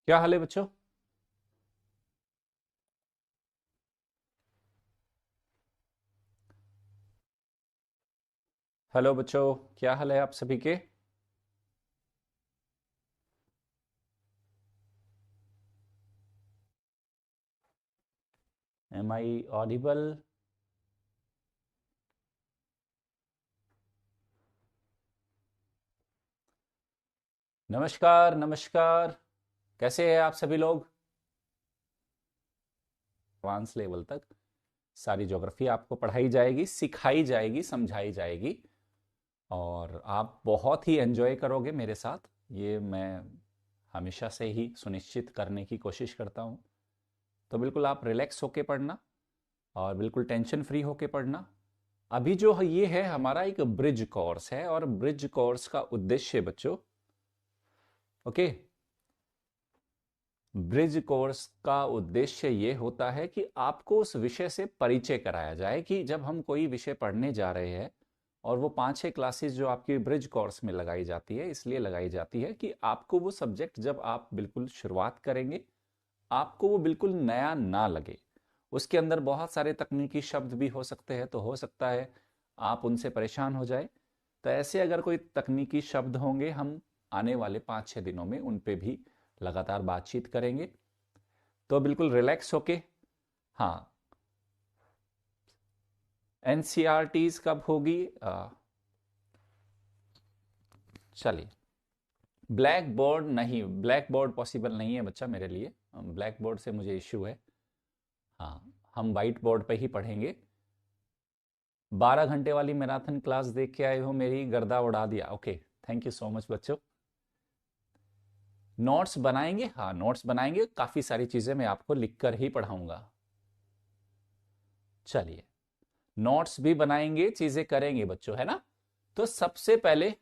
क्या हाल है बच्चों? हेलो बच्चों, क्या हाल है आप सभी के? Am I audible? नमस्कार नमस्कार। कैसे हैं आप सभी लोग? एडवांस लेवल तक सारी ज्योग्राफी आपको पढ़ाई जाएगी, सिखाई जाएगी, समझाई जाएगी और आप बहुत ही एंजॉय करोगे मेरे साथ। ये मैं हमेशा से ही सुनिश्चित करने की कोशिश करता हूँ। तो बिल्कुल आप रिलैक्स होके पढ़ना और बिल्कुल टेंशन फ्री होके पढ़ना। अभी जो ये है हमारा एक ब्रिज कोर्स है और ब्रिज कोर्स का उद्देश्य बच्चों, ओके, ब्रिज कोर्स का उद्देश्य ये होता है कि आपको उस विषय से परिचय कराया जाए कि जब हम कोई विषय पढ़ने जा रहे हैं, और वो 5-6 क्लासेस जो आपकी ब्रिज कोर्स में लगाई जाती है इसलिए लगाई जाती है कि आपको वो सब्जेक्ट जब आप बिल्कुल शुरुआत करेंगे, आपको वो बिल्कुल नया ना लगे। उसके अंदर बहुत सारे तकनीकी शब्द भी हो सकते हैं, तो हो सकता है आप उनसे परेशान हो जाए। तो ऐसे अगर कोई तकनीकी शब्द होंगे, हम आने वाले 5-6 दिनों में उन पे भी लगातार बातचीत करेंगे। तो बिल्कुल रिलैक्स होके। हाँ, एनसीईआरटीज कब होगी? चलिए, ब्लैक बोर्ड नहीं, ब्लैक बोर्ड पॉसिबल नहीं है बच्चा मेरे लिए। ब्लैक बोर्ड से मुझे इश्यू है। हाँ, हम वाइट बोर्ड पे ही पढ़ेंगे। 12 घंटे वाली मैराथन क्लास देख के आए हो, मेरी गर्दा उड़ा दिया। Okay, thank you so much बच्चों। नोट्स बनाएंगे? हाँ, नोट्स बनाएंगे। काफ़ी सारी चीज़ें मैं आपको लिखकर ही पढ़ाऊंगा। चलिए, नोट्स भी बनाएंगे, चीज़ें करेंगे बच्चों, है ना? तो सबसे पहले,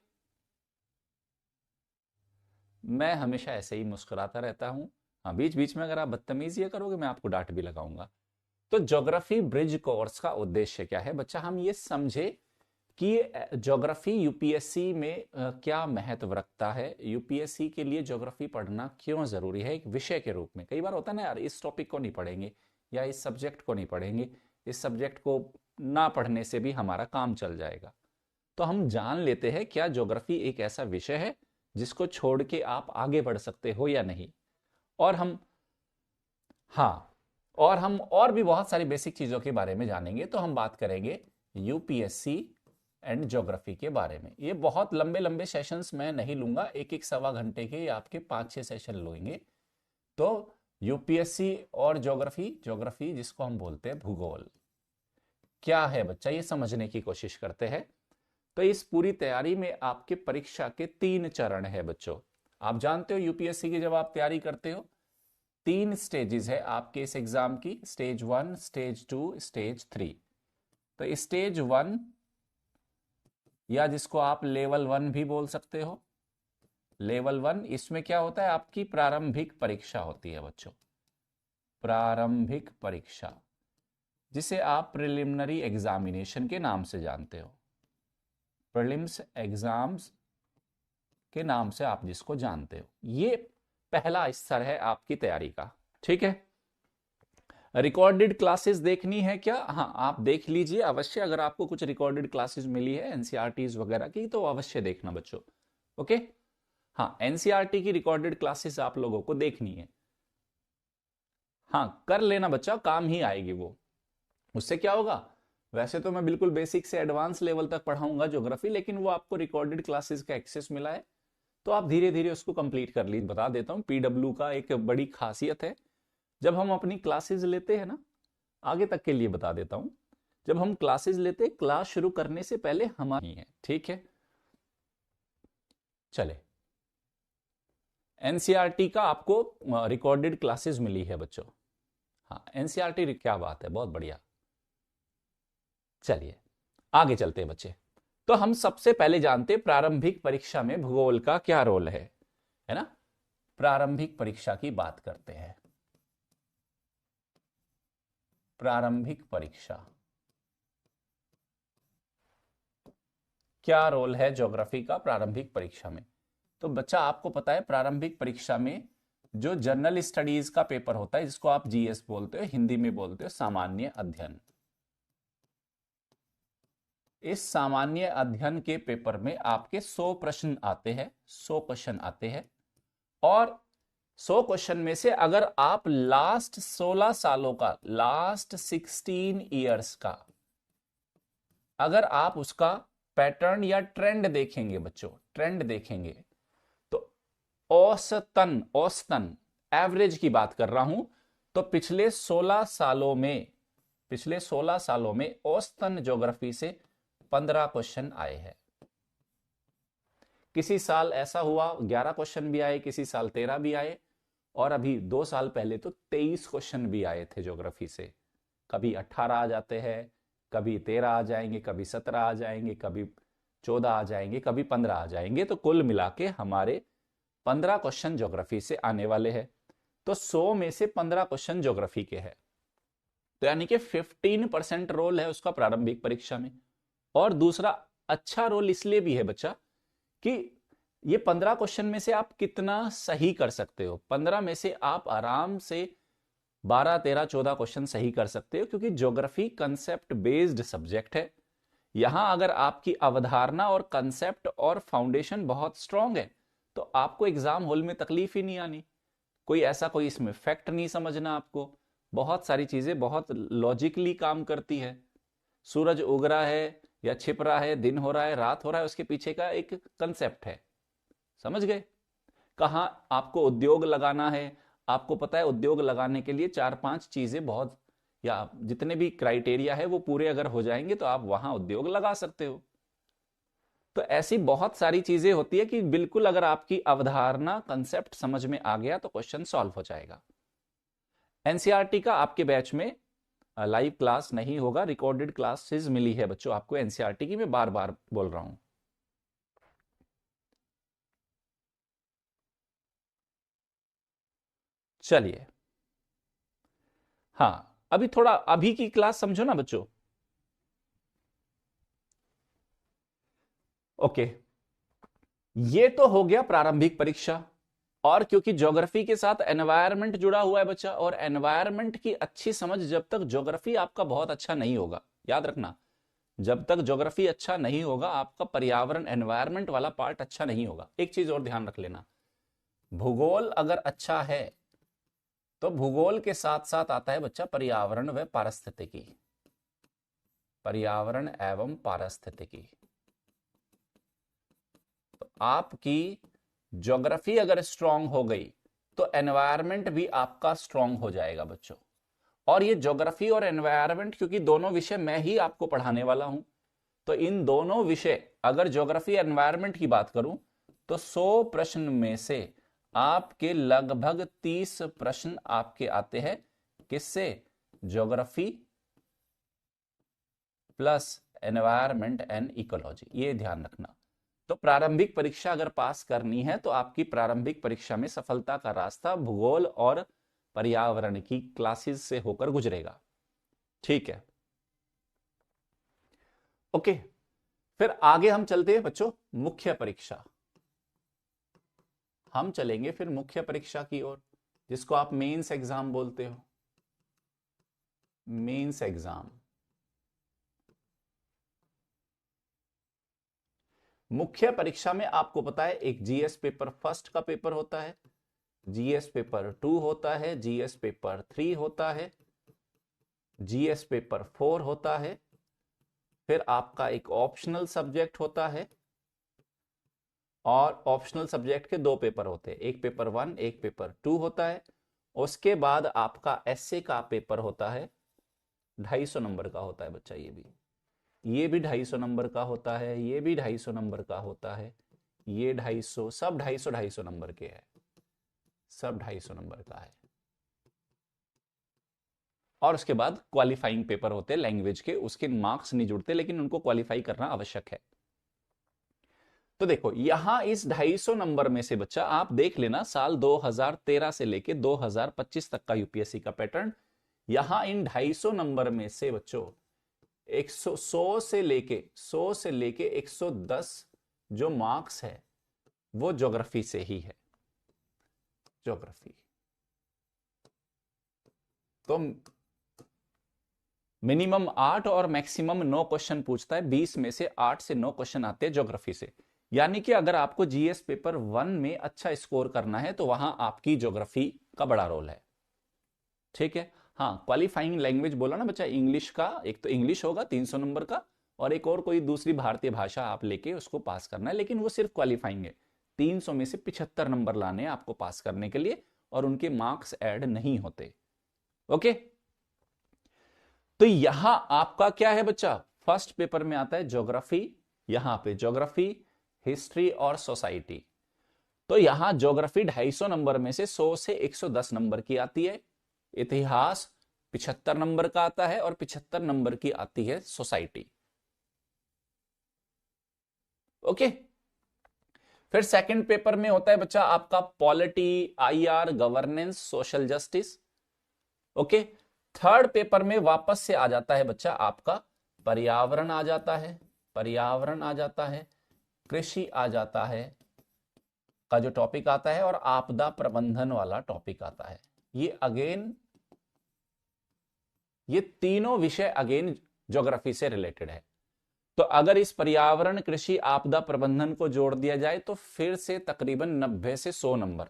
मैं हमेशा ऐसे ही मुस्कुराता रहता हूं। हाँ, बीच बीच में अगर आप बदतमीजी करोगे मैं आपको डांट भी लगाऊंगा। तो ज्योग्राफी ब्रिज कोर्स का उद्देश्य क्या है बच्चा? हम ये समझे कि ज्योग्राफी यूपीएससी में क्या महत्व रखता है, यूपीएससी के लिए ज्योग्राफी पढ़ना क्यों जरूरी है एक विषय के रूप में। कई बार होता है ना यार, इस टॉपिक को नहीं पढ़ेंगे या इस सब्जेक्ट को नहीं पढ़ेंगे, इस सब्जेक्ट को ना पढ़ने से भी हमारा काम चल जाएगा। तो हम जान लेते हैं क्या ज्योग्राफी एक ऐसा विषय है जिसको छोड़ के आप आगे बढ़ सकते हो या नहीं। और हम, हाँ, और हम और भी बहुत सारी बेसिक चीजों के बारे में जानेंगे। तो हम बात करेंगे यूपीएससी एंड ज्योग्राफी के बारे में। ये बहुत लंबे लंबे सेशंस मैं नहीं लूंगा, एक एक सवा घंटे के आपके 5-6 सेशन लेंगे। तो यूपीएससी और ज्योग्राफी, ज्योग्राफी जिसको हम बोलते हैं भूगोल, क्या है बच्चा, ये समझने की कोशिश करते हैं। तो इस पूरी तैयारी में आपके परीक्षा के 3 चरण है बच्चों। आप जानते हो यूपीएससी की जब आप तैयारी करते हो, 3 स्टेजेस है आपके इस एग्जाम की, स्टेज 1, स्टेज 2, स्टेज 3। तो स्टेज 1, या जिसको आप लेवल 1 भी बोल सकते हो, लेवल 1, इसमें क्या होता है, आपकी प्रारंभिक परीक्षा होती है बच्चों। प्रारंभिक परीक्षा, जिसे आप प्रिलिमिनरी एग्जामिनेशन के नाम से जानते हो। प्रीलिम्स एग्जाम्स के नाम से आप जिसको जानते हो, ये पहला स्तर है आपकी तैयारी का। ठीक है। रिकॉर्डेड क्लासेस देखनी है क्या? हाँ, आप देख लीजिए अवश्य। अगर आपको कुछ रिकॉर्डेड क्लासेस मिली है एनसीईआरटीज वगैरह की, तो अवश्य देखना बच्चों। ओके। हाँ, एनसीईआरटी की रिकॉर्डेड क्लासेस आप लोगों को देखनी है। हाँ, कर लेना बच्चा, काम ही आएगी वो। उससे क्या होगा, वैसे तो मैं बिल्कुल बेसिक से एडवांस लेवल तक पढ़ाऊंगा ज्योग्राफी, लेकिन वो आपको रिकॉर्डेड क्लासेस का एक्सेस मिला है, तो आप धीरे धीरे उसको कंप्लीट कर लीजिए। बता देता हूँ, पीडब्ल्यू का एक बड़ी खासियत है, जब हम अपनी क्लासेस लेते हैं ना, आगे तक के लिए बता देता हूं, जब हम क्लासेस लेते हैं, क्लास शुरू करने से पहले हमारी है, ठीक है। चले, एनसीईआरटी का आपको रिकॉर्डेड क्लासेस मिली है बच्चों। हाँ, एनसीईआरटी, क्या बात है, बहुत बढ़िया। चलिए, आगे चलते हैं बच्चे। तो हम सबसे पहले जानते हैं प्रारंभिक परीक्षा में भूगोल का क्या रोल है ना? प्रारंभिक परीक्षा की बात करते हैं। प्रारंभिक परीक्षा, क्या रोल है ज्योग्राफी का प्रारंभिक परीक्षा में? तो बच्चा आपको पता है, प्रारंभिक परीक्षा में जो जनरल स्टडीज का पेपर होता है, जिसको आप जीएस बोलते हो, हिंदी में बोलते हो सामान्य अध्ययन, इस सामान्य अध्ययन के पेपर में आपके 100 प्रश्न आते हैं, 100 क्वेश्चन आते हैं। और 100 क्वेश्चन में से अगर आप लास्ट 16 सालों का, लास्ट 16 ईयर्स का अगर आप उसका पैटर्न या ट्रेंड देखेंगे बच्चों, ट्रेंड देखेंगे, तो औसतन, औसतन एवरेज की बात कर रहा हूं, तो पिछले 16 सालों में, पिछले 16 सालों में औसतन ज्योग्राफी से 15 क्वेश्चन आए हैं। किसी साल ऐसा हुआ 11 क्वेश्चन भी आए, किसी साल 13 भी आए, और अभी 2 साल पहले तो 23 क्वेश्चन भी आए थे ज्योग्राफी से। कभी 18 आ जाते हैं, कभी 13 आ जाएंगे, कभी 17 आ जाएंगे, कभी 14 आ जाएंगे, कभी 15 आ जाएंगे। तो कुल मिला के हमारे 15 क्वेश्चन ज्योग्राफी से आने वाले हैं। तो 100 में से 15 क्वेश्चन ज्योग्राफी के हैं, तो यानी कि 15% रोल है उसका प्रारंभिक परीक्षा में। और दूसरा अच्छा रोल इसलिए भी है बच्चा कि ये 15 क्वेश्चन में से आप कितना सही कर सकते हो। 15 में से आप आराम से 12, 13, 14 क्वेश्चन सही कर सकते हो, क्योंकि ज्योग्राफी कंसेप्ट बेस्ड सब्जेक्ट है। यहां अगर आपकी अवधारणा और कंसेप्ट और फाउंडेशन बहुत स्ट्रांग है, तो आपको एग्जाम हॉल में तकलीफ ही नहीं आनी। कोई ऐसा कोई इसमें फैक्ट नहीं समझना आपको। बहुत सारी चीजें बहुत लॉजिकली काम करती है। सूरज उग रहा है या छिप रहा है, दिन हो रहा है, रात हो रहा है, उसके पीछे का एक कंसेप्ट है। समझ गए? कहां आपको उद्योग लगाना है, आपको पता है उद्योग लगाने के लिए 4-5 चीजें बहुत, या जितने भी क्राइटेरिया है वो पूरे अगर हो जाएंगे तो आप वहां उद्योग लगा सकते हो। तो ऐसी बहुत सारी चीजें होती है कि बिल्कुल अगर आपकी अवधारणा, कंसेप्ट समझ में आ गया तो क्वेश्चन सॉल्व हो जाएगा। एनसीईआरटी का आपके बैच में लाइव क्लास नहीं होगा, रिकॉर्डेड क्लासेस मिली है बच्चों आपको एनसीईआरटी की, मैं बार बार बोल रहा हूं। चलिए, हाँ, अभी थोड़ा अभी की क्लास समझो ना बच्चों। ओके, ये तो हो गया प्रारंभिक परीक्षा। और क्योंकि ज्योग्राफी के साथ एनवायरनमेंट जुड़ा हुआ है बच्चा, और एनवायरनमेंट की अच्छी समझ, जब तक ज्योग्राफी आपका बहुत अच्छा नहीं होगा, याद रखना, जब तक ज्योग्राफी अच्छा नहीं होगा, आपका पर्यावरण, एनवायरनमेंट वाला पार्ट अच्छा नहीं होगा। एक चीज और ध्यान रख लेना, भूगोल अगर अच्छा है तो भूगोल के साथ साथ आता है बच्चा पर्यावरण व पारिस्थितिकी, पर्यावरण एवं पारिस्थितिकी। तो आपकी ज्योग्राफी अगर स्ट्रांग हो गई तो एनवायरनमेंट भी आपका स्ट्रांग हो जाएगा बच्चों। और ये ज्योग्राफी और एनवायरनमेंट, क्योंकि दोनों विषय मैं ही आपको पढ़ाने वाला हूं, तो इन दोनों विषय, अगर ज्योग्राफी एनवायरनमेंट की बात करूं तो 100 प्रश्न में से आपके लगभग 30 प्रश्न आपके आते हैं किससे? Geography plus environment and ecology, ये ध्यान रखना। तो प्रारंभिक परीक्षा अगर पास करनी है तो आपकी प्रारंभिक परीक्षा में सफलता का रास्ता भूगोल और पर्यावरण की क्लासेस से होकर गुजरेगा। ठीक है, ओके। फिर आगे हम चलते हैं बच्चों मुख्य परीक्षा। हम चलेंगे फिर मुख्य परीक्षा की ओर, जिसको आप मेंस एग्जाम बोलते हो, मेंस एग्जाम। मुख्य परीक्षा में आपको पता है एक जीएस पेपर फर्स्ट का पेपर होता है, जीएस पेपर 2 होता है, जीएस पेपर 3 होता है, जीएस पेपर 4 होता है, फिर आपका एक ऑप्शनल सब्जेक्ट होता है, और ऑप्शनल सब्जेक्ट के 2 पेपर होते हैं, एक पेपर 1, एक पेपर 2 होता है। उसके बाद आपका एसए का पेपर होता है, 250 नंबर का होता है बच्चा। ये भी 250 नंबर का होता है, ये भी 250 नंबर का होता है, ये 250, सब 250 नंबर के है, सब 250 नंबर का है। और उसके बाद क्वालिफाइंग पेपर होते हैं लैंग्वेज के, उसके मार्क्स नहीं जुड़ते, लेकिन उनको क्वालिफाई करना आवश्यक है। तो देखो यहां इस 250 नंबर में से बच्चा आप देख लेना, साल 2013 से लेके 2025 तक का यूपीएससी का पैटर्न। यहां इन 250 नंबर में से बच्चों 100 से लेके 110 जो मार्क्स है वो ज्योग्राफी से ही है, ज्योग्राफी। तो मिनिमम 8 और मैक्सिमम 9 क्वेश्चन पूछता है, 20 में से 8 से 9 क्वेश्चन आते हैं ज्योग्राफी से। यानी कि अगर आपको जीएस पेपर 1 में अच्छा स्कोर करना है तो वहां आपकी ज्योग्राफी का बड़ा रोल है। ठीक है। हाँ, क्वालिफाइंग लैंग्वेज बोला ना बच्चा, इंग्लिश का, एक तो इंग्लिश होगा 300 नंबर का, और एक और कोई दूसरी भारतीय भाषा आप लेके उसको पास करना है, लेकिन वो सिर्फ क्वालिफाइंग है। 300 में से 75 नंबर लाने हैं आपको पास करने के लिए, और उनके मार्क्स ऐड नहीं होते। ओके, तो यहां आपका क्या है बच्चा, फर्स्ट पेपर में आता है ज्योग्राफी, यहां पे ज्योग्राफी, हिस्ट्री और सोसाइटी। तो यहां ज्योग्राफी 250 नंबर में से 100 से 110 नंबर की आती है, इतिहास 75 नंबर का आता है, और 75 नंबर की आती है सोसाइटी। ओके, फिर सेकंड पेपर में होता है बच्चा आपका polity, IR, governance, social justice. Okay, third paper में वापस से आ जाता है बच्चा आपका पर्यावरण आ जाता है, पर्यावरण आ जाता है, कृषि आ जाता है का जो टॉपिक आता है, और आपदा प्रबंधन वाला टॉपिक आता है। ये अगेन, ये तीनों विषय अगेन ज्योग्राफी से रिलेटेड है। तो अगर इस पर्यावरण, कृषि, आपदा प्रबंधन को जोड़ दिया जाए तो फिर से तकरीबन 90 से 100 नंबर,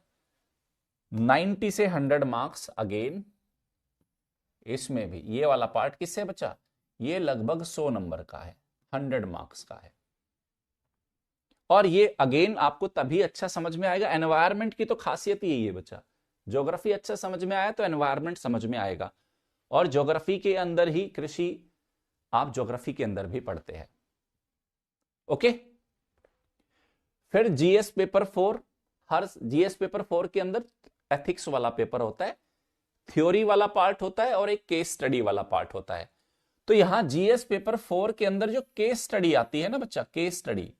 90 से 100 मार्क्स अगेन इसमें भी। ये वाला पार्ट किससे बचा, ये लगभग 100 नंबर का है, 100 मार्क्स का है। और ये अगेन आपको तभी अच्छा समझ में आएगा, एनवायरमेंट की तो खासियत यही है बच्चा, ज्योग्राफी अच्छा समझ में आया तो एनवायरमेंट समझ में आएगा, और ज्योग्राफी के अंदर ही कृषि आप ज्योग्राफी के अंदर भी पढ़ते हैं। ओके, फिर जीएस पेपर 4, हर जीएस पेपर 4 के अंदर एथिक्स वाला पेपर होता है, थ्योरी वाला पार्ट होता है, और एक केस स्टडी वाला पार्ट होता है। तो यहां जीएस पेपर 4 के अंदर जो केस स्टडी आती है ना बच्चा, केस स्टडी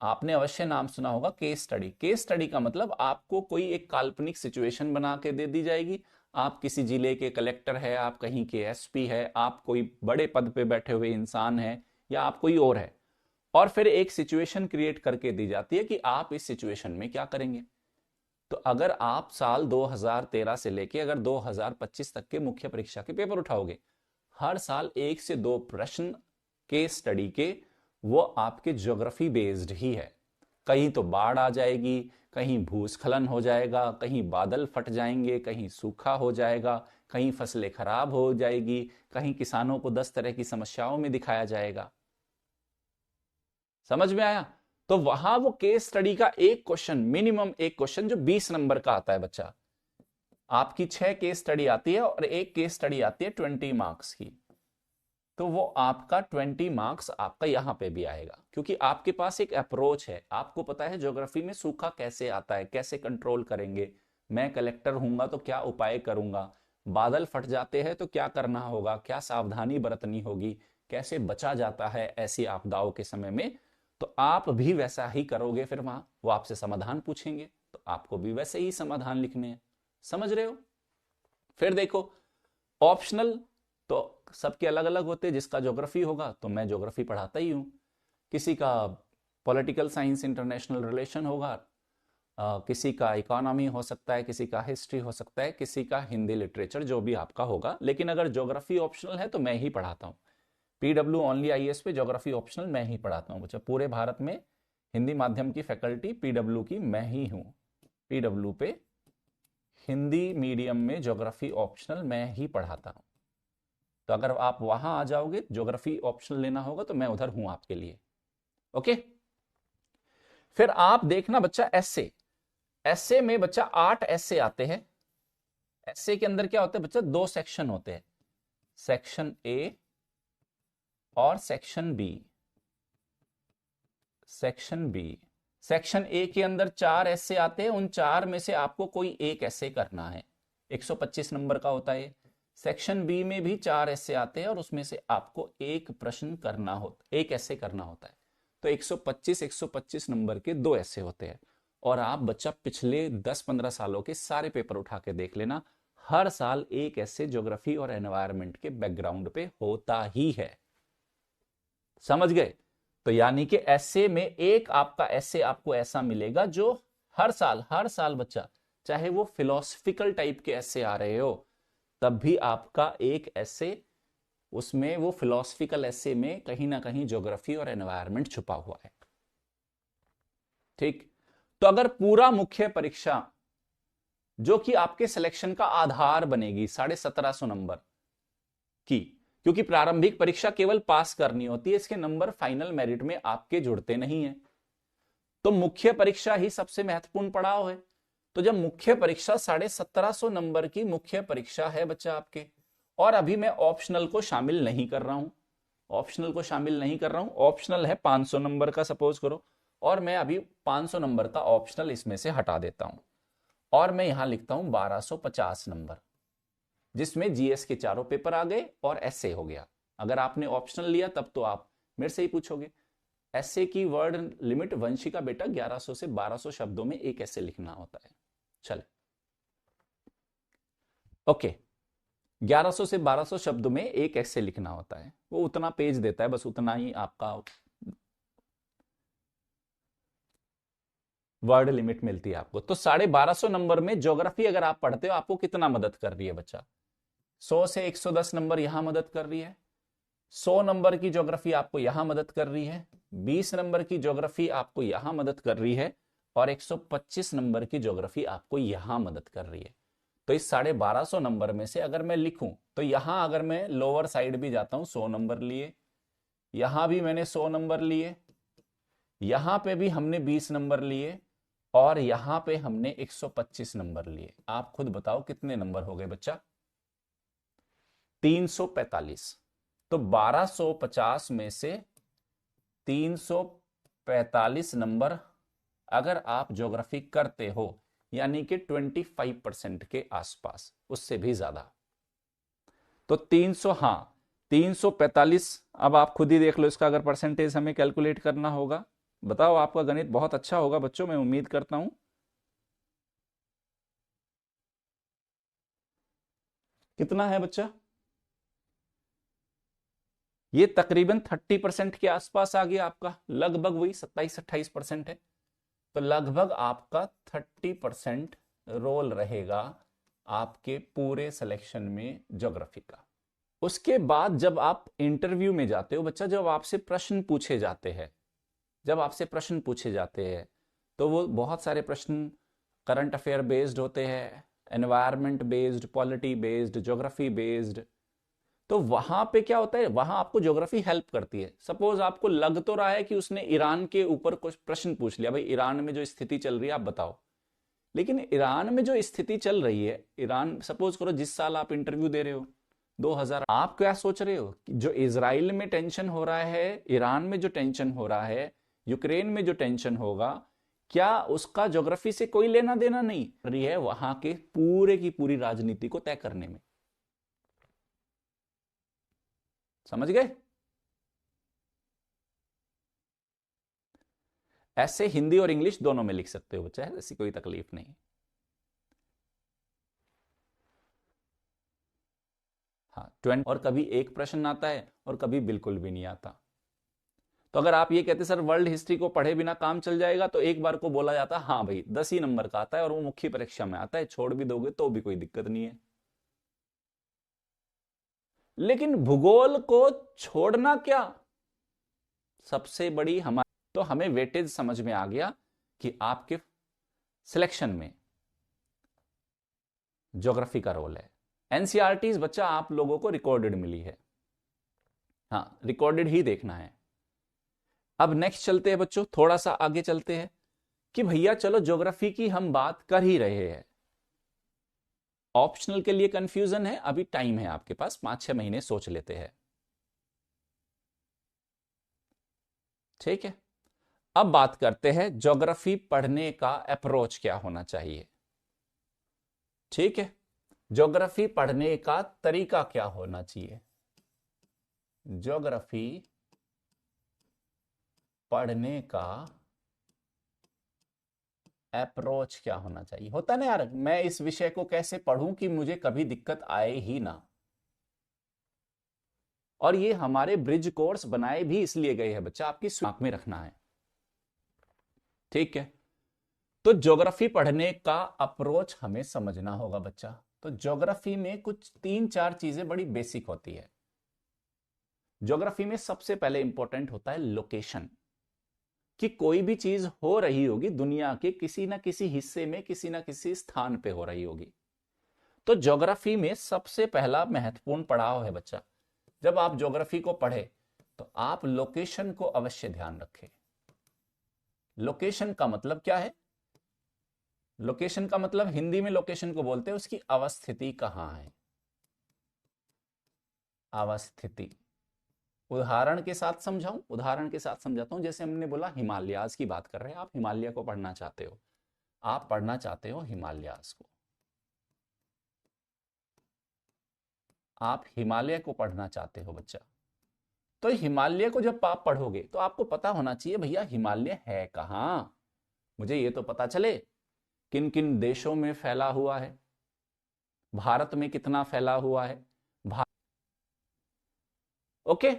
आपने अवश्य नाम सुना होगा, केस स्टडी। केस स्टडी का मतलब आपको कोई एक काल्पनिक सिचुएशन बना के दे दी जाएगी, आप किसी जिले के कलेक्टर है, आप कहीं के एसपी है, आप कोई बड़े पद पे बैठे हुए इंसान है, या आप कोई और है, और फिर एक सिचुएशन क्रिएट करके दी जाती है कि आप इस सिचुएशन में क्या करेंगे। तो अगर आप साल 2013 से लेके अगर 2025 तक के मुख्य परीक्षा के पेपर उठाओगे, हर साल 1 से 2 प्रश्न केस स्टडी के वो आपके ज्योग्राफी बेस्ड ही है। कहीं तो बाढ़ आ जाएगी, कहीं भूस्खलन हो जाएगा, कहीं बादल फट जाएंगे, कहीं सूखा हो जाएगा, कहीं फसलें खराब हो जाएगी, कहीं किसानों को 10 तरह की समस्याओं में दिखाया जाएगा। समझ में आया? तो वहां वो केस स्टडी का एक क्वेश्चन, मिनिमम एक क्वेश्चन जो 20 नंबर का आता है बच्चा, आपकी 6 केस स्टडी आती है और एक केस स्टडी आती है 20 मार्क्स की, तो वो आपका 20 मार्क्स आपका यहां पे भी आएगा, क्योंकि आपके पास एक अप्रोच है, आपको पता है ज्योग्राफी में सूखा कैसे आता है, कैसे कंट्रोल करेंगे, मैं कलेक्टर हूंगा तो क्या उपाय करूंगा, बादल फट जाते हैं तो क्या करना होगा, क्या सावधानी बरतनी होगी, कैसे बचा जाता है ऐसी आपदाओं के समय में। तो आप भी वैसा ही करोगे, फिर वहां वो आपसे समाधान पूछेंगे तो आपको भी वैसे ही समाधान लिखने हैं। समझ रहे हो? फिर देखो, ऑप्शनल तो सबके अलग अलग होते हैं, जिसका ज्योग्राफी होगा तो मैं ज्योग्राफी पढ़ाता ही हूं, किसी का पॉलिटिकल साइंस इंटरनेशनल रिलेशन होगा, किसी का इकोनॉमी हो सकता है, किसी का हिस्ट्री हो सकता है, किसी का हिंदी लिटरेचर, जो भी आपका होगा। लेकिन अगर ज्योग्राफी ऑप्शनल है तो मैं ही पढ़ाता हूं, पीडब्ल्यू ओनली आईएएस पे ज्योग्राफी ऑप्शनल मैं ही पढ़ाता हूं बच्चा। पूरे भारत में हिंदी माध्यम की फैकल्टी पीडब्ल्यू की मैं ही हूं, पीडब्ल्यू पे हिंदी मीडियम में ज्योग्राफी ऑप्शनल मैं ही पढ़ाता हूं। तो अगर आप वहां आ जाओगे, ज्योग्राफी ऑप्शनल लेना होगा तो मैं उधर हूं आपके लिए। ओके, फिर आप देखना बच्चा एसे, एसे में बच्चा 8 एसे आते हैं। एसे के अंदर क्या होता है बच्चा, 2 सेक्शन होते हैं, सेक्शन ए और section B. Section B, section A के अंदर 4 ऐसे आते हैं, उन 4 में से आपको कोई एक ऐसे करना है, 125 नंबर का होता है। सेक्शन बी में भी 4 ऐसे आते हैं और उसमें से आपको एक प्रश्न करना होता, एक ऐसे करना होता है। तो 125 नंबर के 2 ऐसे होते हैं। और आप बच्चा पिछले 10-15 सालों के सारे पेपर उठा के देख लेना, हर साल एक ऐसे ज्योग्राफी और एनवायरनमेंट के बैकग्राउंड पे होता ही है। समझ गए? तो यानी कि ऐसे में एक आपका ऐसे आपको ऐसा मिलेगा जो हर साल बच्चा, चाहे वो फिलोसफिकल टाइप के ऐसे आ रहे हो, तब भी आपका एक ऐसे, उसमें वो फिलोसफिकल ऐसे में कहीं ना कहीं ज्योग्राफी और एनवायरनमेंट छुपा हुआ है। ठीक, तो अगर पूरा मुख्य परीक्षा जो कि आपके सिलेक्शन का आधार बनेगी 1750 नंबर की, क्योंकि प्रारंभिक परीक्षा केवल पास करनी होती है, इसके नंबर फाइनल मेरिट में आपके जुड़ते नहीं है, तो मुख्य परीक्षा ही सबसे महत्वपूर्ण पड़ाव है। तो जब मुख्य परीक्षा 1750 नंबर की मुख्य परीक्षा है बच्चा आपके, और अभी मैं ऑप्शनल को शामिल नहीं कर रहा हूं, ऑप्शनल को शामिल नहीं कर रहा हूं, ऑप्शनल है 500 नंबर का सपोज करो, और मैं अभी 500 नंबर का ऑप्शनल इसमें से हटा देता हूं, और मैं यहां लिखता हूं 1250 नंबर, जिसमें जीएस के चारों पेपर आ गए और एसए हो गया। अगर आपने ऑप्शनल लिया तब तो आप मेरे से ही पूछोगे, एसए की वर्ड लिमिट वंशिका बेटा 1100 से 1200 शब्दों में एक ऐसे लिखना होता है। चले, ओके, 1100 से 1200 शब्दों में एक ऐसे लिखना होता है, वो उतना पेज देता है, बस उतना ही आपका वर्ड लिमिट मिलती है आपको। तो 1250 नंबर में ज्योग्राफी अगर आप पढ़ते हो, आपको कितना मदद कर रही है बच्चा? 100 से 110 नंबर यहां मदद कर रही है, 100 नंबर की ज्योग्राफी आपको यहां मदद कर रही है, 20 नंबर की ज्योग्राफी आपको यहां मदद कर रही है, और 125 नंबर की ज्योग्राफी आपको यहां मदद कर रही है। तो इस 1250 नंबर में से अगर मैं लिखूं, तो यहां अगर मैं लोअर साइड भी जाता हूं 100 नंबर लिए, यहां भी मैंने 100 नंबर लिए, यहां पे भी हमने 20 नंबर लिए, और यहां पे हमने 125 नंबर लिए। आप खुद बताओ कितने नंबर हो गए बच्चा? 345। तो 1250 में से 345 नंबर अगर आप ज्योग्राफी करते हो, यानी कि 25% के आसपास, उससे भी ज्यादा, तो 300, हाँ 345। अब आप खुद ही देख लो, इसका अगर परसेंटेज हमें कैलकुलेट करना होगा। बताओ, आपका गणित बहुत अच्छा होगा बच्चों, मैं उम्मीद करता हूं। कितना है बच्चा? ये तकरीबन 30% के आसपास आ गया आपका, लगभग वही 27-28% है। तो लगभग आपका 30% रोल रहेगा आपके पूरे सिलेक्शन में ज्योग्राफी का। उसके बाद जब आप इंटरव्यू में जाते हो बच्चा, जब आपसे प्रश्न पूछे जाते हैं, जब आपसे प्रश्न पूछे जाते हैं, तो वो बहुत सारे प्रश्न करंट अफेयर बेस्ड होते हैं, environment based, polity based, geography based. तो वहां पे क्या होता है, वहां आपको ज्योग्राफी हेल्प करती है। सपोज आपको लग तो रहा है कि उसने ईरान के ऊपर कुछ प्रश्न पूछ लिया, भाई ईरान में जो स्थिति चल रही है आप बताओ, लेकिन ईरान में जो स्थिति चल रही है, ईरान सपोज करो जिस साल आप इंटरव्यू दे रहे हो 2000, आप क्या सोच रहे हो कि जो इजराइल में टेंशन हो रहा है, ईरान में जो टेंशन हो रहा है, यूक्रेन में जो टेंशन होगा, क्या उसका ज्योग्राफी से कोई लेना देना नहीं रही है वहां के पूरे की पूरी राजनीति को तय करने में? समझ गए? ऐसे हिंदी और इंग्लिश दोनों में लिख सकते हो बच्चा, ऐसी कोई तकलीफ नहीं। हाँ 20, और कभी एक प्रश्न आता है और कभी बिल्कुल भी नहीं आता। तो अगर आप ये कहते सर वर्ल्ड हिस्ट्री को पढ़े बिना काम चल जाएगा, तो एक बार को बोला जाता हाँ भाई 10 ही नंबर का आता है और वो मुख्य परीक्षा में आता है, छोड़ भी दोगे तो भी कोई दिक्कत नहीं है। लेकिन भूगोल को छोड़ना क्या सबसे बड़ी हमारी, तो हमें वेटेज समझ में आ गया कि आपके सिलेक्शन में ज्योग्राफी का रोल है। एनसीईआरटीज बच्चा आप लोगों को रिकॉर्डेड मिली है, हाँ रिकॉर्डेड ही देखना है। अब नेक्स्ट चलते हैं बच्चों, थोड़ा सा आगे चलते हैं कि भैया चलो ज्योग्राफी की हम बात कर ही रहे हैं, ऑप्शनल के लिए कंफ्यूजन है, अभी टाइम है आपके पास, 5-6 महीने सोच लेते हैं, ठीक है। अब बात करते हैं ज्योग्राफी पढ़ने का अप्रोच क्या होना चाहिए, ठीक है। ज्योग्राफी पढ़ने का तरीका क्या होना चाहिए, ज्योग्राफी पढ़ने का अप्रोच क्या होना चाहिए। होता ना यार, मैं इस विषय को कैसे पढ़ूं कि मुझे कभी दिक्कत आए ही ना, और ये हमारे ब्रिज कोर्स बनाए भी इसलिए गए हैं बच्चा, आपकी दिमाग में रखना है, ठीक है। तो ज्योग्राफी पढ़ने का अप्रोच हमें समझना होगा बच्चा। तो ज्योग्राफी में कुछ 3-4 चीजें बड़ी बेसिक होती है। ज्योग्राफी में सबसे पहले इंपॉर्टेंट होता है लोकेशन, कि कोई भी चीज हो रही होगी दुनिया के किसी ना किसी हिस्से में, किसी ना किसी स्थान पे हो रही होगी। तो ज्योग्राफी में सबसे पहला महत्वपूर्ण पड़ाव है बच्चा, जब आप ज्योग्राफी को पढ़े तो आप लोकेशन को अवश्य ध्यान रखें। लोकेशन का मतलब क्या है? लोकेशन का मतलब हिंदी में लोकेशन को बोलते हैं उसकी अवस्थिति कहां है। अवस्थिति उदाहरण के साथ समझाऊं, उदाहरण के साथ समझाता हूं। जैसे हमने बोला हिमालयाज की बात कर रहे हैं, आप हिमालय को पढ़ना चाहते हो, आप पढ़ना चाहते हो हिमालयाज को, आप हिमालय को पढ़ना चाहते हो बच्चा। तो हिमालय को जब आप पढ़ोगे तो आपको पता होना चाहिए भैया हिमालय है कहां। मुझे ये तो पता चले किन किन देशों में फैला हुआ है, भारत में कितना फैला हुआ है। ओके,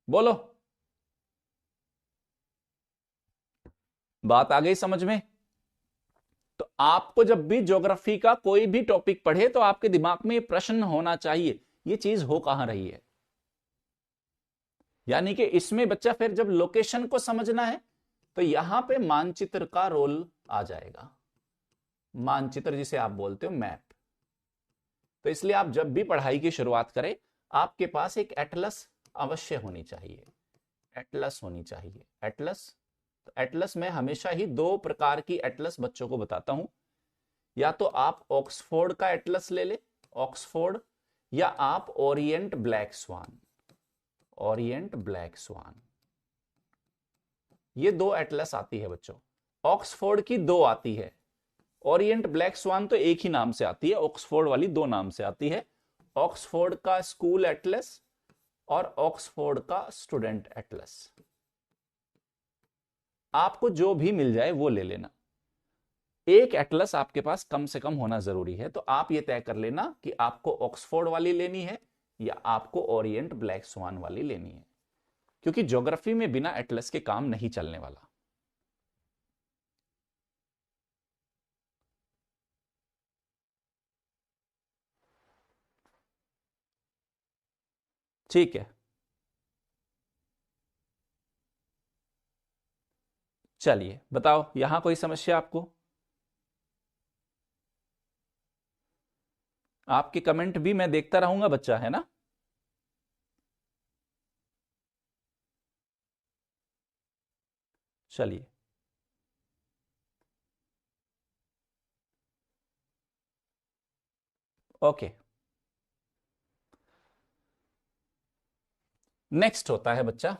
बोलो, बात आ गई समझ में? तो आपको जब भी ज्योग्राफी का कोई भी टॉपिक पढ़े तो आपके दिमाग में ये प्रश्न होना चाहिए, ये चीज हो कहां रही है। यानी कि इसमें बच्चा फिर जब लोकेशन को समझना है तो यहां पे मानचित्र का रोल आ जाएगा, मानचित्र जिसे आप बोलते हो मैप। तो इसलिए आप जब भी पढ़ाई की शुरुआत करें आपके पास एक एटलस अवश्य होनी चाहिए, एटलस होनी चाहिए। एटलस, तो एटलस में हमेशा ही 2 प्रकार की एटलस बच्चों को बताता हूं, या तो आप ऑक्सफोर्ड का एटलस ले ले, ऑक्सफोर्ड, या आप Orient black swan, Orient black swan. ये 2 एटलस आती है बच्चों। ऑक्सफोर्ड की 2 आती है, ओरिएंट ब्लैक स्वान तो एक ही नाम से आती है, ऑक्सफोर्ड वाली 2 नाम से आती है। ऑक्सफोर्ड का स्कूल एटलस और ऑक्सफोर्ड का स्टूडेंट एटलस। आपको जो भी मिल जाए वो ले लेना, एक एटलस आपके पास कम से कम होना जरूरी है। तो आप ये तय कर लेना कि आपको ऑक्सफोर्ड वाली लेनी है या आपको ओरिएंट ब्लैक स्वान वाली लेनी है, क्योंकि ज्योग्राफी में बिना एटलस के काम नहीं चलने वाला। ठीक है, चलिए बताओ यहां कोई समस्या आपको? आपके कमेंट भी मैं देखता रहूंगा बच्चा, है ना? चलिए, ओके। नेक्स्ट होता है बच्चा,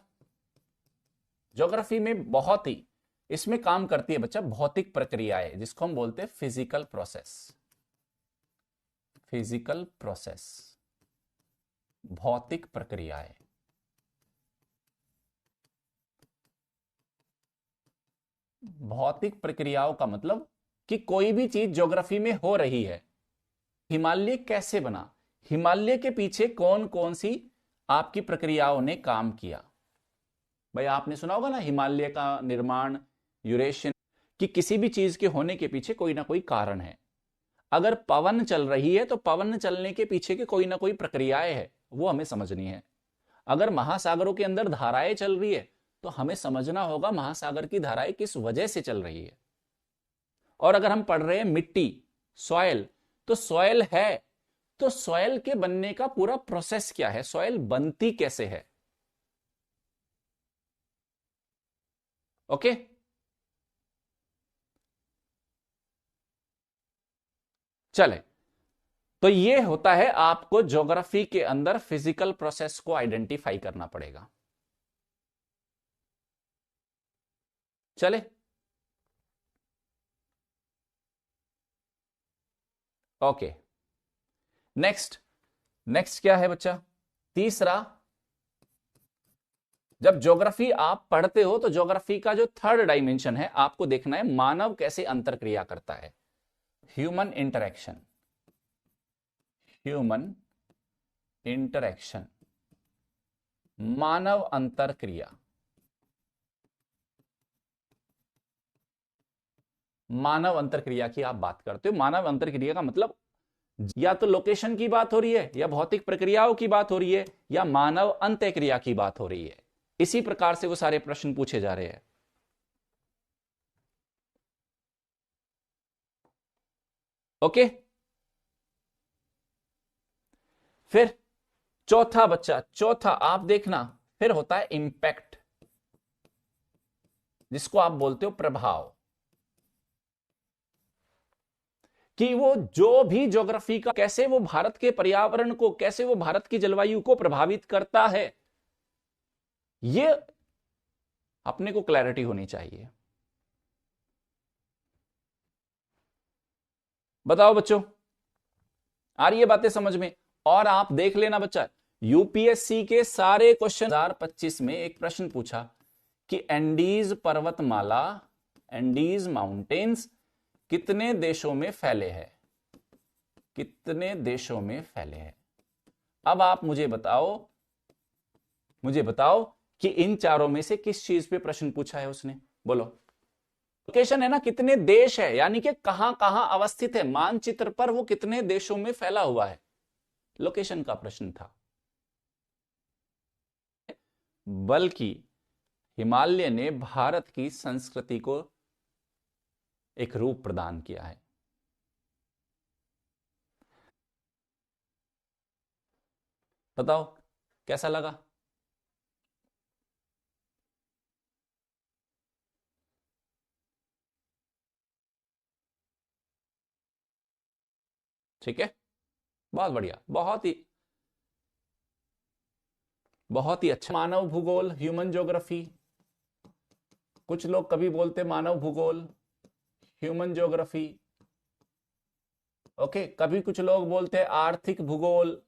ज्योग्राफी में बहुत ही इसमें काम करती है बच्चा भौतिक प्रक्रियाएं, जिसको हम बोलते हैं फिजिकल प्रोसेस। फिजिकल प्रोसेस, भौतिक प्रक्रियाएं। भौतिक प्रक्रियाओं का मतलब कि कोई भी चीज ज्योग्राफी में हो रही है। हिमालय कैसे बना, हिमालय के पीछे कौन कौन सी आपकी प्रक्रियाओं ने काम किया। भाई आपने सुना होगा ना हिमालय का निर्माण, यूरेशियन, कि किसी भी चीज के होने के पीछे कोई ना कोई कारण है। अगर पवन चल रही है तो पवन चलने के पीछे की कोई ना कोई प्रक्रियाएं है, वो हमें समझनी है। अगर महासागरों के अंदर धाराएं चल रही है तो हमें समझना होगा महासागर की धाराएं किस वजह से चल रही है। और अगर हम पढ़ रहे हैं मिट्टी, सॉयल, तो सॉयल है तो सॉयल के बनने का पूरा प्रोसेस क्या है, सॉयल बनती कैसे है। ओके, चले। तो ये होता है, आपको ज्योग्राफी के अंदर फिजिकल प्रोसेस को आइडेंटिफाई करना पड़ेगा। चले, ओके। नेक्स्ट, नेक्स्ट क्या है बच्चा? तीसरा, जब ज्योग्राफी आप पढ़ते हो तो ज्योग्राफी का जो थर्ड डायमेंशन है आपको देखना है, मानव कैसे अंतरक्रिया करता है। ह्यूमन इंटरेक्शन, ह्यूमन इंटरेक्शन, मानव अंतरक्रिया। मानव अंतरक्रिया की आप बात करते हो। मानव अंतरक्रिया का मतलब या तो लोकेशन की बात हो रही है, या भौतिक प्रक्रियाओं की बात हो रही है, या मानव अंतःक्रिया की बात हो रही है। इसी प्रकार से वो सारे प्रश्न पूछे जा रहे हैं। ओके, फिर चौथा बच्चा, चौथा आप देखना, फिर होता है इंपैक्ट, जिसको आप बोलते हो प्रभाव, कि वो जो भी ज्योग्राफी का कैसे वो भारत के पर्यावरण को, कैसे वो भारत की जलवायु को प्रभावित करता है, ये अपने को क्लैरिटी होनी चाहिए। बताओ बच्चों, आ रही है बातें समझ में? और आप देख लेना बच्चा, यूपीएससी के सारे क्वेश्चन 2025 में एक प्रश्न पूछा कि एंडीज पर्वतमाला, एंडीज माउंटेन्स कितने देशों में फैले हैं, कितने देशों में फैले हैं। अब आप मुझे बताओ कि इन चारों में से किस चीज पे प्रश्न पूछा है उसने, बोलो। लोकेशन है ना, कितने देश है, यानी कि कहां कहां अवस्थित है मानचित्र पर, वो कितने देशों में फैला हुआ है, लोकेशन का प्रश्न था। बल्कि हिमालय ने भारत की संस्कृति को एक रूप प्रदान किया है। बताओ कैसा लगा? ठीक है, बहुत बढ़िया, बहुत ही अच्छा। मानव भूगोल, ह्यूमन ज्योग्राफी, कुछ लोग कभी बोलते मानव भूगोल, ह्यूमन ज्योग्राफी। ओके, कभी कुछ लोग बोलते हैं आर्थिक भूगोल,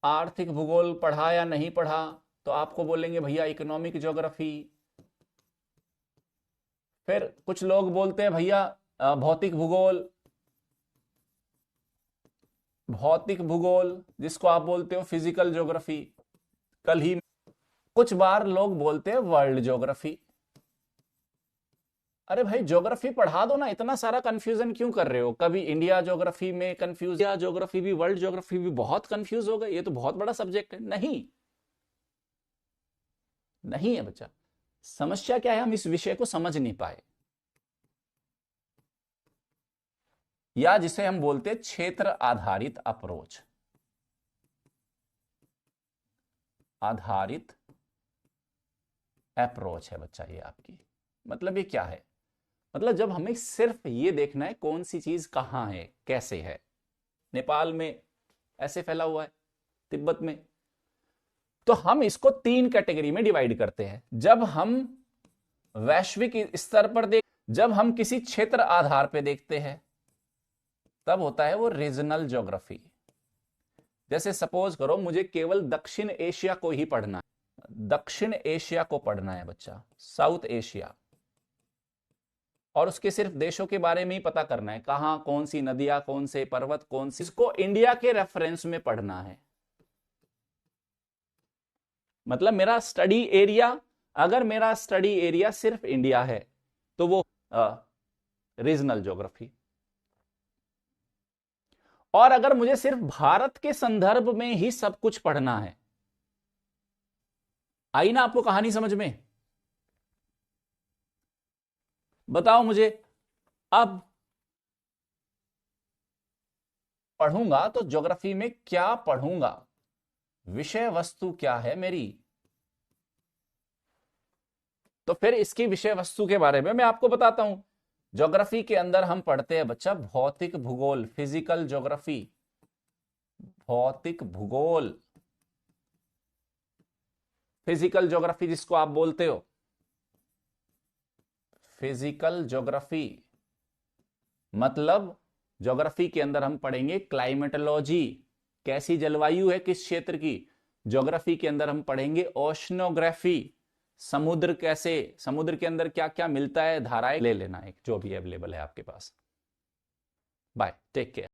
आर्थिक भूगोल पढ़ा या नहीं पढ़ा, तो आपको बोलेंगे भैया इकोनॉमिक ज्योग्राफी। फिर कुछ लोग बोलते हैं भैया भौतिक भूगोल, भौतिक भूगोल जिसको आप बोलते हो फिजिकल ज्योग्राफी। कल ही कुछ बार लोग बोलते हैं वर्ल्ड ज्योग्राफी। अरे भाई ज्योग्राफी पढ़ा दो ना, इतना सारा कंफ्यूजन क्यों कर रहे हो? कभी इंडिया ज्योग्राफी में कंफ्यूज, या ज्योग्राफी भी, वर्ल्ड ज्योग्राफी भी, बहुत कंफ्यूज हो गए, ये तो बहुत बड़ा सब्जेक्ट है। नहीं, नहीं है बच्चा। समस्या क्या है, हम इस विषय को समझ नहीं पाए, या जिसे हम बोलते हैं क्षेत्र आधारित अप्रोच, आधारित अप्रोच है बच्चा ये आपकी। मतलब ये क्या है? मतलब जब हमें सिर्फ ये देखना है कौन सी चीज कहां है, कैसे है, नेपाल में ऐसे फैला हुआ है, तिब्बत में, तो हम इसको 3 कैटेगरी में डिवाइड करते हैं। जब हम वैश्विक स्तर पर जब हम किसी क्षेत्र आधार पे देखते हैं, तब होता है वो रीजनल ज्योग्राफी। जैसे सपोज करो मुझे केवल दक्षिण एशिया को ही पढ़ना है, दक्षिण एशिया को पढ़ना है बच्चा, साउथ एशिया, और उसके सिर्फ देशों के बारे में ही पता करना है, कहां कौन सी नदियां, कौन से पर्वत, कौन सी, इसको इंडिया के रेफरेंस में पढ़ना है। मतलब मेरा स्टडी एरिया, अगर मेरा स्टडी एरिया सिर्फ इंडिया है तो वो रीजनल ज्योग्राफी। और अगर मुझे सिर्फ भारत के संदर्भ में ही सब कुछ पढ़ना है, आई ना आपको कहानी समझ में? बताओ मुझे, अब पढ़ूंगा तो ज्योग्राफी में क्या पढ़ूंगा, विषय वस्तु क्या है मेरी? तो फिर इसकी विषय वस्तु के बारे में मैं आपको बताता हूं। ज्योग्राफी के अंदर हम पढ़ते हैं बच्चा भौतिक भूगोल, फिजिकल ज्योग्राफी, भौतिक भूगोल, फिजिकल ज्योग्राफी जिसको आप बोलते हो फिजिकल ज्योग्राफी। मतलब ज्योग्राफी के अंदर हम पढ़ेंगे क्लाइमेटोलॉजी, कैसी जलवायु है किस क्षेत्र की। ज्योग्राफी के अंदर हम पढ़ेंगे ओशनोग्राफी, समुद्र कैसे, समुद्र के अंदर क्या क्या मिलता है, धाराएं ले लेना एक जो भी अवेलेबल है आपके पास। Bye, take care.